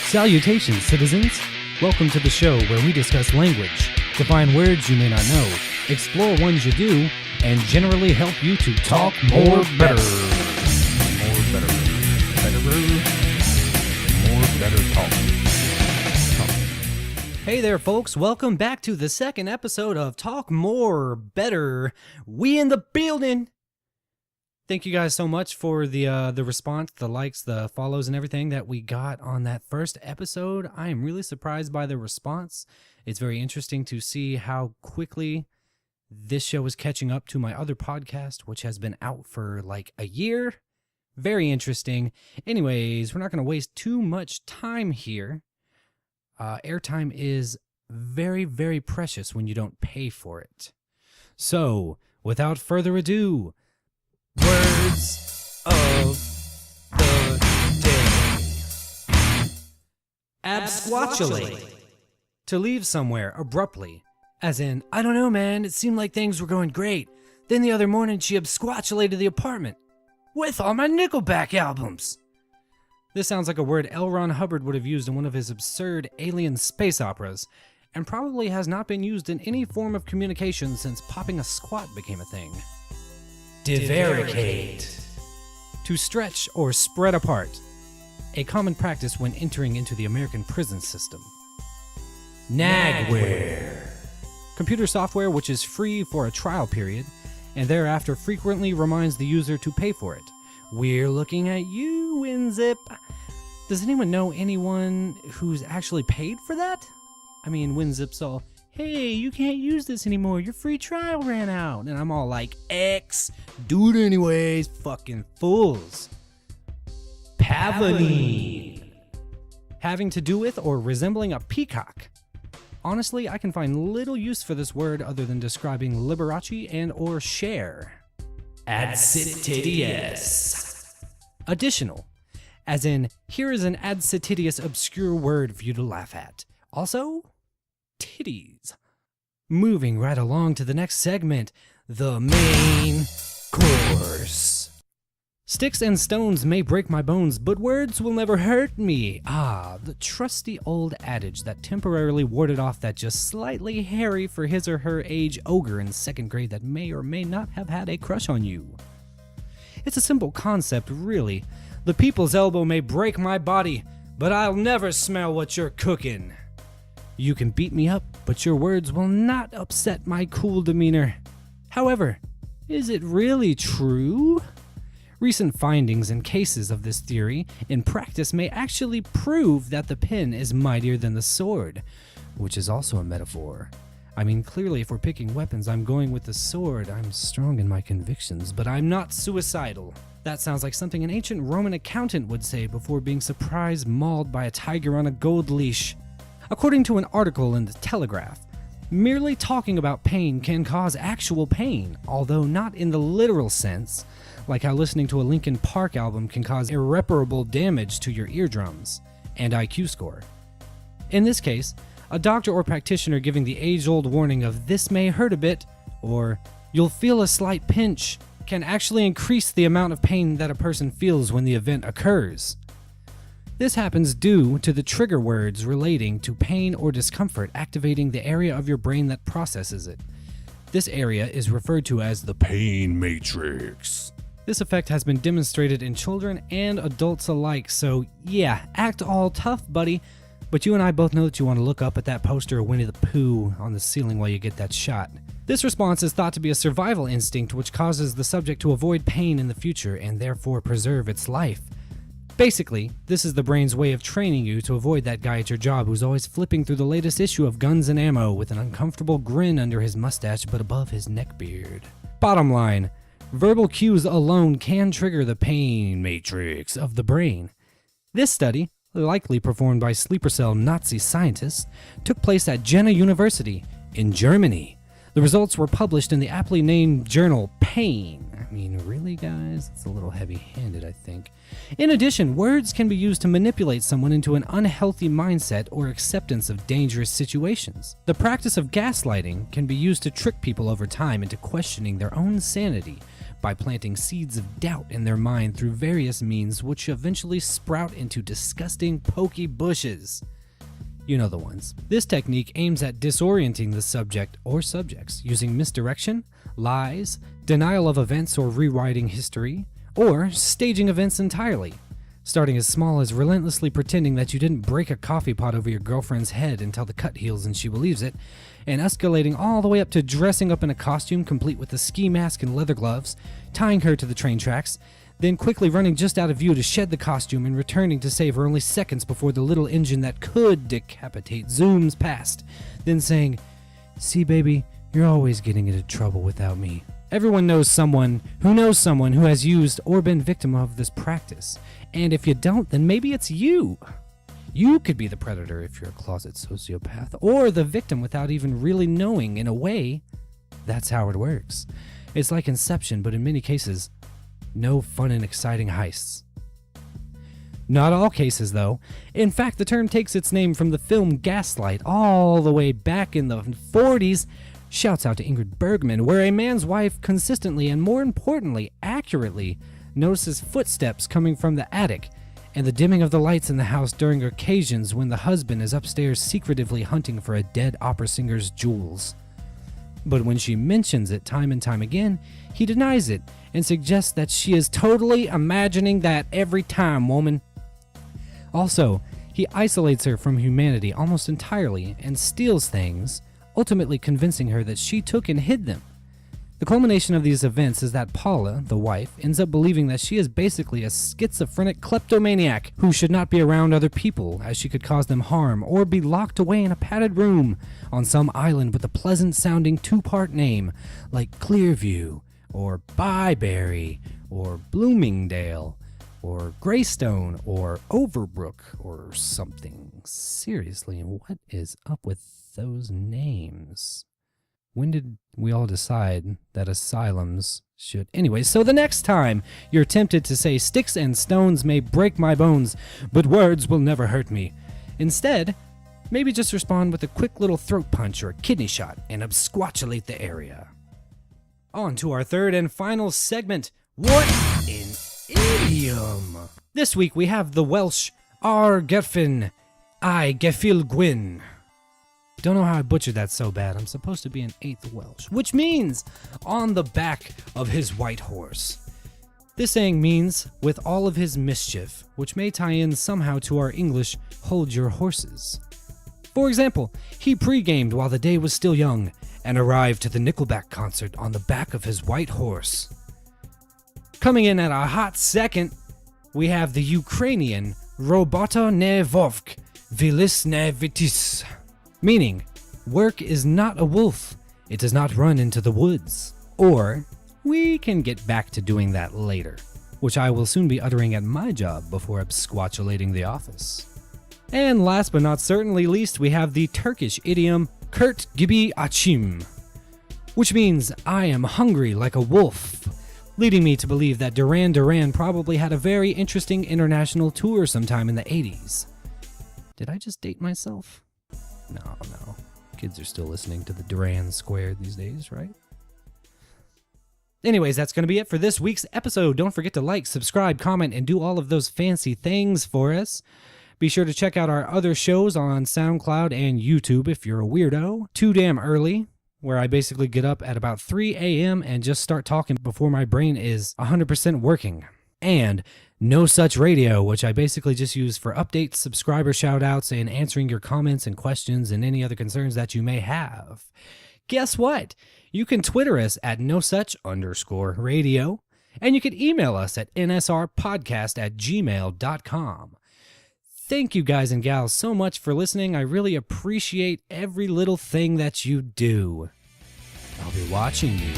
Salutations, citizens! Welcome to the show where we discuss language, define words you may not know, explore ones you do, and generally help you to talk more better. More better. More better talk. Hey there, folks. Welcome back to the second episode of Talk More Better. We in the building! Thank you guys so much for the response, the likes, the follows, and everything that we got on that first episode. I am really surprised by the response. It's very interesting to see how quickly this show is catching up to my other podcast, which has been out for like a year. Very interesting. Anyways, we're not going to waste too much time here. Airtime is very, very precious when you don't pay for it. So, without further ado, words of the day. Absquatulate. To leave somewhere abruptly. As in, I don't know, man, it seemed like things were going great. Then the other morning she absquatulated the apartment. With all my Nickelback albums. This sounds like a word L. Ron Hubbard would have used in one of his absurd alien space operas, and probably has not been used in any form of communication since popping a squat became a thing. Divaricate. To stretch or spread apart. A common practice when entering into the American prison system. Nagware. Computer software which is free for a trial period, and thereafter frequently reminds the user to pay for it. We're looking at you, WinZip. Does anyone know anyone who's actually paid for that? I mean, WinZip's all, hey, you can't use this anymore. Your free trial ran out. And I'm all like, X, do it anyways, fucking fools. Pavonine. Having to do with or resembling a peacock. Honestly, I can find little use for this word other than describing Liberace and or share. Adsitidious. Additional. As in, here is an adsitidious obscure word for you to laugh at. Also, titties. Moving right along to the next segment, the main course. Sticks and stones may break my bones, but words will never hurt me. Ah, the trusty old adage that temporarily warded off that just slightly hairy for his or her age ogre in second grade that may or may not have had a crush on you. It's a simple concept, really. The people's elbow may break my body, but I'll never smell what you're cooking. You can beat me up, but your words will not upset my cool demeanor. However, is it really true? Recent findings and cases of this theory in practice may actually prove that the pen is mightier than the sword, which is also a metaphor. I mean, clearly if we're picking weapons, I'm going with the sword. I'm strong in my convictions, but I'm not suicidal. That sounds like something an ancient Roman accountant would say before being surprised mauled by a tiger on a gold leash. According to an article in The Telegraph, merely talking about pain can cause actual pain, although not in the literal sense, like how listening to a Linkin Park album can cause irreparable damage to your eardrums and IQ score. In this case, a doctor or practitioner giving the age-old warning of this may hurt a bit, or you'll feel a slight pinch, can actually increase the amount of pain that a person feels when the event occurs. This happens due to the trigger words relating to pain or discomfort activating the area of your brain that processes it. This area is referred to as the pain matrix. This effect has been demonstrated in children and adults alike, so yeah, act all tough, buddy. But you and I both know that you want to look up at that poster of Winnie the Pooh on the ceiling while you get that shot. This response is thought to be a survival instinct which causes the subject to avoid pain in the future and therefore preserve its life. Basically, this is the brain's way of training you to avoid that guy at your job who's always flipping through the latest issue of Guns and Ammo with an uncomfortable grin under his mustache but above his neckbeard. Bottom line, verbal cues alone can trigger the pain matrix of the brain. This study, likely performed by sleeper cell Nazi scientists, took place at Jena University in Germany. The results were published in the aptly named journal Pain. I mean, really, guys? It's a little heavy-handed, I think. In addition, words can be used to manipulate someone into an unhealthy mindset or acceptance of dangerous situations. The practice of gaslighting can be used to trick people over time into questioning their own sanity by planting seeds of doubt in their mind through various means which eventually sprout into disgusting pokey bushes. You know the ones. This technique aims at disorienting the subject or subjects using misdirection, lies, denial of events or rewriting history, or staging events entirely, starting as small as relentlessly pretending that you didn't break a coffee pot over your girlfriend's head until the cut heals and she believes it, and escalating all the way up to dressing up in a costume complete with a ski mask and leather gloves, tying her to the train tracks, then quickly running just out of view to shed the costume and returning to save her only seconds before the little engine that could decapitate zooms past, then saying, "See, baby, you're always getting into trouble without me." Everyone knows someone who has used or been victim of this practice, and if you don't, then maybe it's you. You could be the predator if you're a closet sociopath, or the victim without even really knowing. In a way, that's how it works. It's like Inception, but in many cases, no fun and exciting heists. Not all cases, though. In fact, the term takes its name from the film Gaslight all the way back in the 40s. Shouts out to Ingrid Bergman, where a man's wife consistently and, more importantly, accurately notices footsteps coming from the attic and the dimming of the lights in the house during occasions when the husband is upstairs secretively hunting for a dead opera singer's jewels. But when she mentions it time and time again, he denies it and suggests that she is totally imagining that every time, woman. Also, he isolates her from humanity almost entirely and steals things, ultimately convincing her that she took and hid them. The culmination of these events is that Paula, the wife, ends up believing that she is basically a schizophrenic kleptomaniac who should not be around other people as she could cause them harm or be locked away in a padded room on some island with a pleasant-sounding two-part name like Clearview or Byberry or Bloomingdale or Greystone or Overbrook or something. Seriously, what is up with those names? When did we all decide that asylums should... Anyway, so the next time you're tempted to say, "Sticks and stones may break my bones, but words will never hurt me," instead, maybe just respond with a quick little throat punch or a kidney shot and absquatulate the area. On to our third and final segment, What an Idiom! This week we have the Welsh Ar Gerfin I Gefil Gwyn. Don't know how I butchered that so bad. I'm supposed to be an 8th Welsh, which means on the back of his white horse. This saying means with all of his mischief, which may tie in somehow to our English hold your horses. For example, he pre-gamed while the day was still young and arrived to the Nickelback concert on the back of his white horse. Coming in at a hot second, we have the Ukrainian Robota ne Vovk Vilis ne Vitis, meaning, work is not a wolf, it does not run into the woods. Or, we can get back to doing that later, which I will soon be uttering at my job before absquatulating the office. And last but not certainly least, we have the Turkish idiom Kurt gibi açım, which means I am hungry like a wolf, leading me to believe that Duran Duran probably had a very interesting international tour sometime in the 80s. Did I just date myself? No. Kids are still listening to the Duran Squared these days, right? Anyways, that's going to be it for this week's episode. Don't forget to like, subscribe, comment, and do all of those fancy things for us. Be sure to check out our other shows on SoundCloud and YouTube if you're a weirdo. Too Damn Early, where I basically get up at about 3 a.m. and just start talking before my brain is 100% working. And No Such Radio, which I basically just use for updates, subscriber shoutouts, and answering your comments and questions and any other concerns that you may have. Guess what? You can Twitter us at nosuch_radio, and you can email us at nsrpodcast@gmail.com. Thank you guys and gals so much for listening. I really appreciate every little thing that you do. I'll be watching you.